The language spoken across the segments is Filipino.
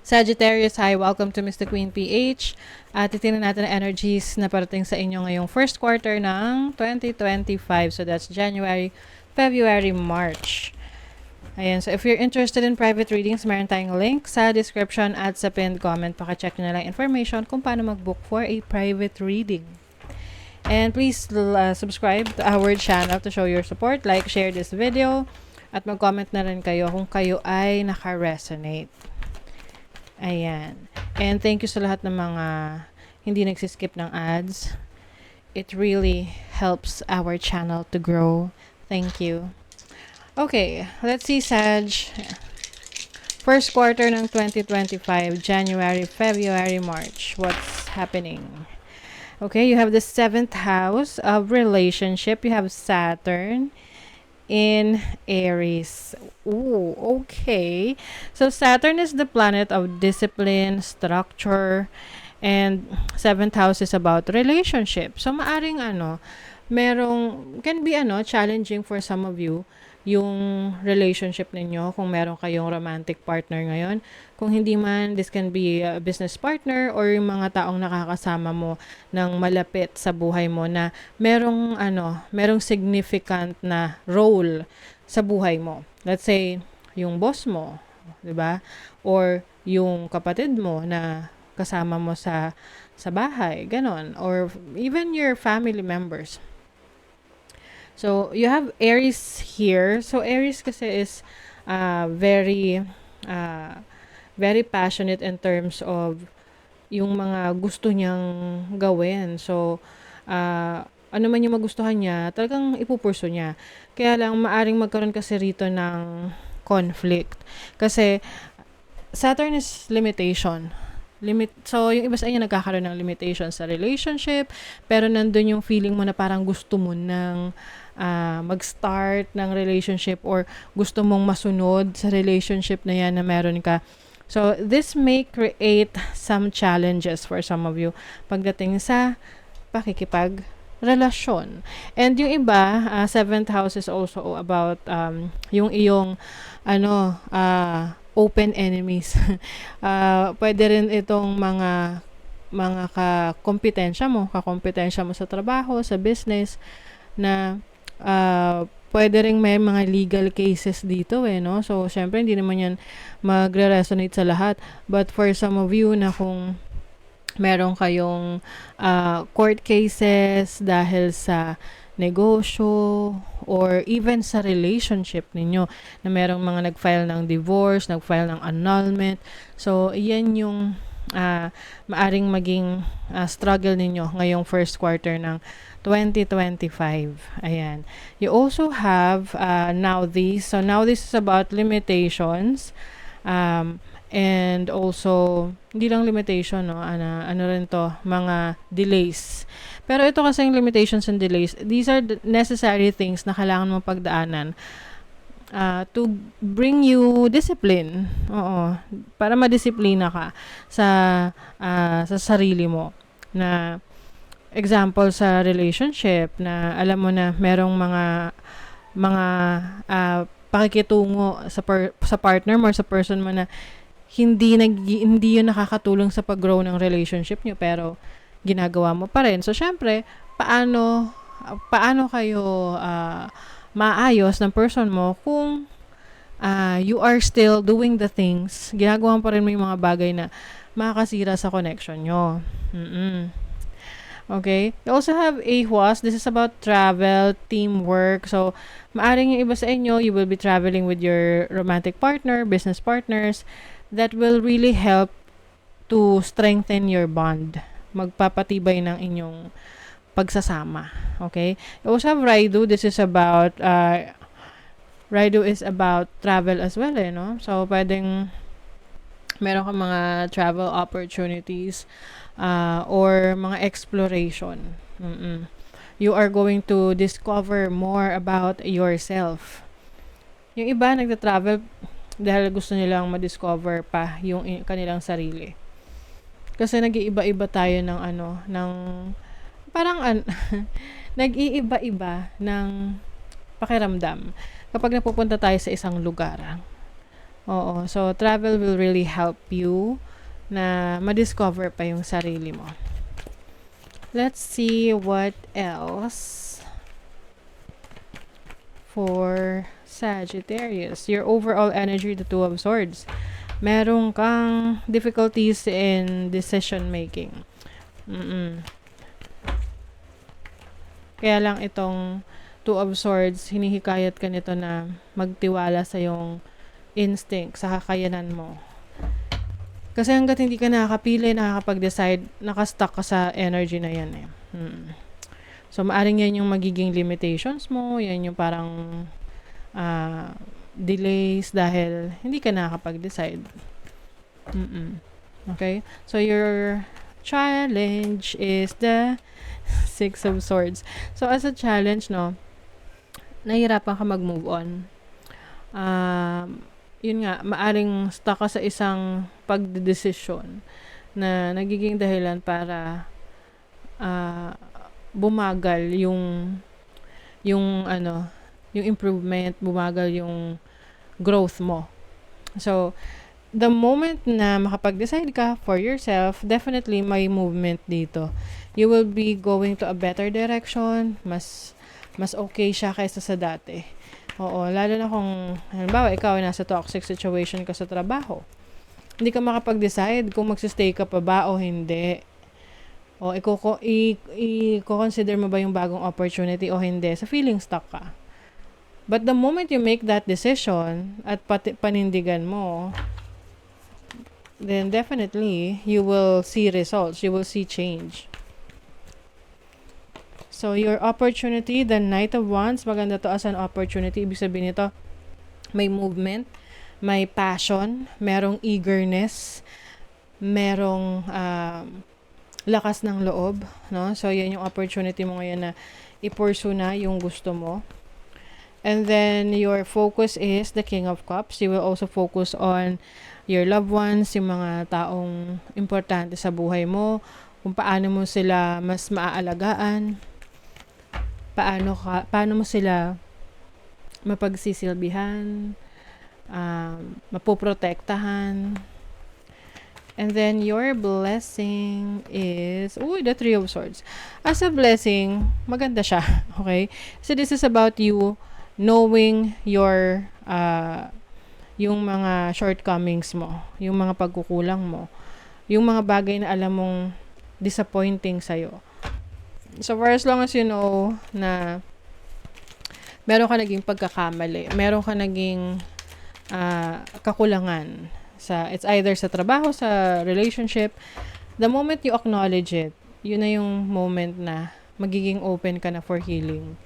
Sagittarius, hi, welcome to Mr. Queen PH. At titingnan natin ang energies na parating sa inyo ngayong first quarter ng 2025. So that's January, February, March. Ayan, so if you're interested in private readings, meron tayong link sa description at sa pinned comment. Paka-check nyo na lang information kung paano mag-book for a private reading. And please subscribe to our channel to show your support. Like, share this video. At mag-comment na rin kayo kung kayo ay naka-resonate. Ayan. And thank you sa lahat ng mga hindi nagsiskip ng ads. It really helps our channel to grow. Thank you. Okay, let's see Sag. First quarter ng 2025, January, February, March. What's happening? Okay, you have the 7th house of relationship. You have Saturn in Aries. Ooh, okay. So Saturn is the planet of discipline, structure, and 7th house is about relationship. So maaring can be challenging for some of you yung relationship ninyo kung meron kayong romantic partner ngayon. Kung hindi man, this can be a business partner or yung mga taong nakakasama mo ng malapit sa buhay mo na merong significant na role sa buhay mo. Let's say, yung boss mo, 'di ba? Or yung kapatid mo na kasama mo sa bahay, ganon. Or even your family members. So, you have Aries here. So, Aries kasi is very passionate in terms of yung mga gusto niyang gawin. So, ano man yung magustuhan niya, talagang ipupurso niya. Kaya lang, maaring magkaroon kasi rito ng conflict. Kasi, Saturn is limitation. So, yung iba sa inyo nagkakaroon ng limitation sa relationship, pero nandun yung feeling mo na parang gusto mo ng mag-start ng relationship or gusto mong masunod sa relationship na yan na meron ka. So, this may create some challenges for some of you pagdating sa pakikipag-relasyon. And yung iba, 7th house is also about yung iyong open enemies. Pwede rin itong mga kakompetensya mo sa trabaho, sa business, na pwede rin may mga legal cases dito no? So, syempre, hindi naman yan magre-resonate sa lahat. But for some of you na kung meron kayong court cases dahil sa negosyo or even sa relationship ninyo na merong mga nag-file ng divorce, nag-file ng annulment. So, yan yung maaring maging struggle ninyo ngayong first quarter ng 2025. Ayan. You also have now this. So, now this is about limitations. And also, hindi lang limitation, no? Ano rin to, mga delays. Pero ito kasi yung limitations and delays, these are the necessary things na kailangan mong pagdaanan to bring you discipline. Oo. Para madisiplina ka sa sarili mo. Na, example sa relationship, na alam mo na merong mga pakikitungo sa partner mo or sa person mo na hindi yun nakakatulong sa pag-grow ng relationship nyo, pero ginagawa mo pa rin. So, syempre, paano kayo maayos ng person mo kung you are still doing the things, ginagawa pa rin mo yung mga bagay na makakasira sa connection nyo. Okay? You also have Ahuas. This is about travel, teamwork. So, maaring yung iba sa inyo, you will be traveling with your romantic partner, business partners, that will really help to strengthen your bond. Magpapatibay ng inyong pagsasama. Okay? You also have Raidu. This is about, Raidu is about travel as well, no? So, pwedeng meron kang mga travel opportunities or mga exploration. You are going to discover more about yourself. Yung iba nagta-travel dahil gusto nilang ma-discover pa yung kanilang sarili. Kasi nag-iiba-iba tayo ng parang nag-iiba-iba ng pakiramdam kapag napupunta tayo sa isang lugar. Oo. So, travel will really help you na ma-discover pa yung sarili mo. Let's see what else for Sagittarius. Your overall energy, the Two of Swords. Meron kang difficulties in decision making. Kaya lang itong Two of Swords, hinihikayat ka nito na magtiwala sa yung instinct, sa kakayanan mo. Kasi hanggat hindi ka nakakapili, nakakapag-decide, nakastuck ka sa energy na yan eh. So, maaring yan yung magiging limitations mo, yan yung parang delays dahil hindi ka nakakapag-decide. Okay? So, your challenge is the Six of Swords. So, as a challenge, no, nahihirapan ka mag-move on. Yun nga, maaring stuck ka sa isang pagdedesisyon na nagiging dahilan para bumagal yung improvement, bumagal yung growth mo. So, the moment na makapag-decide ka for yourself, definitely may movement dito. You will be going to a better direction, mas okay siya kaysa sa dati. Oo, lalo na kung, halimbawa, ikaw ay nasa toxic situation ka sa trabaho. Hindi ka makapag-decide kung magsistay ka pa ba o hindi. O, i-consider mo ba yung bagong opportunity o hindi. Sa feeling stuck ka. But the moment you make that decision at panindigan mo, then definitely, you will see results. You will see change. So, your opportunity, the Knight of Wands, maganda to as an opportunity. Ibig sabihin nito, may movement, may passion, merong eagerness, merong lakas ng loob. No? So, yan yung opportunity mo ngayon na i-pursue na yung gusto mo. And then, your focus is the King of Cups. You will also focus on your loved ones, yung mga taong importante sa buhay mo, kung paano mo sila mas maaalagaan, paano mo sila mapagsisilbihan, mapoprotektahan. And then your blessing is the Three of Swords. As a blessing, maganda siya, okay? So this is about you knowing your yung mga shortcomings mo, yung mga pagkukulang mo, yung mga bagay na alam mong disappointing sa'yo. So, for as long as you know na meron ka naging pagkakamali, meron ka naging kakulangan, it's either sa trabaho, sa relationship, the moment you acknowledge it, yun na yung moment na magiging open ka na for healing.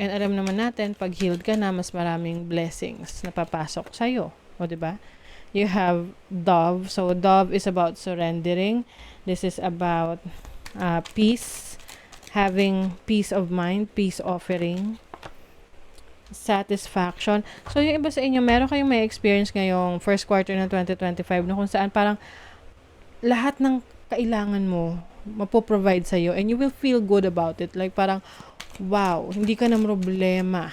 And alam naman natin, pag healed ka na, mas maraming blessings na papasok sa'yo. O, diba? You have Dove. So, Dove is about surrendering. This is about peace. Having peace of mind, peace offering, satisfaction. So, yung iba sa inyo, meron kayong may experience ngayong first quarter ng 2025 na kung saan parang lahat ng kailangan mo, mapoprovide sa'yo and you will feel good about it. Like parang, wow, hindi ka na problema.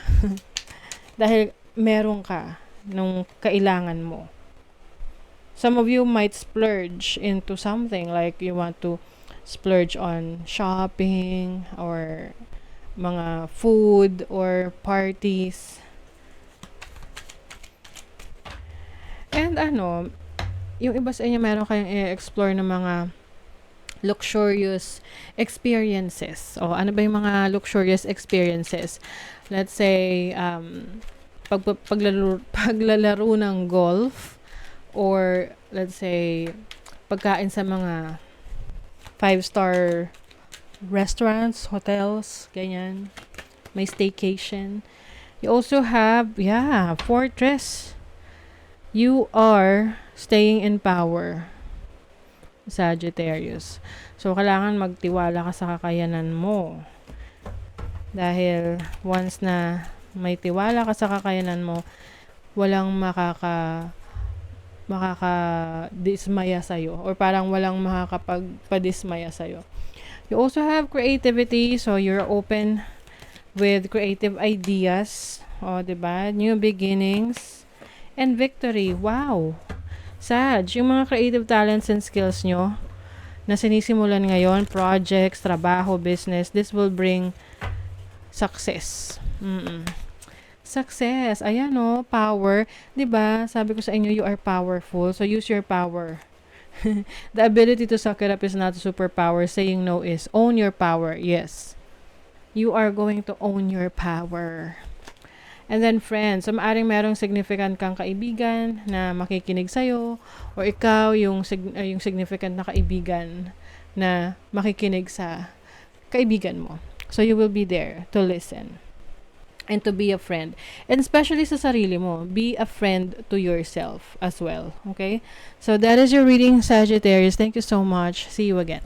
Dahil meron ka nung kailangan mo. Some of you might splurge into something like you want to splurge on shopping or mga food or parties. And yung iba sa inyo meron kayong i-explore ng mga luxurious experiences. O ano ba yung mga luxurious experiences? Let's say paglalaro ng golf or let's say pagkain sa mga 5-star restaurants, hotels, ganyan. May staycation. You also have, Fortress. You are staying in power, Sagittarius. So, kailangan magtiwala ka sa kakayanan mo. Dahil, once na may tiwala ka sa kakayanan mo, walang makakadismaya sa'yo. Or parang walang makakapagpadismaya sa'yo. You also have creativity. So, you're open with creative ideas. O, diba? New beginnings. and victory. Wow! Sag, yung mga creative talents and skills nyo na sinisimulan ngayon, projects, trabaho, business, this will bring success. Success. Ayan o, power. 'Di ba? Sabi ko sa inyo, you are powerful. So use your power. The ability to suck it up is not a superpower. Saying no is. Own your power. Yes. You are going to own your power. And then friends, so maaring merong significant kang kaibigan na makikinig sa'yo, or ikaw yung, yung significant na kaibigan na makikinig sa kaibigan mo. So you will be there to listen and to be a friend. And especially sa sarili mo, be a friend to yourself as well. Okay? So that is your reading, Sagittarius. Thank you so much. See you again.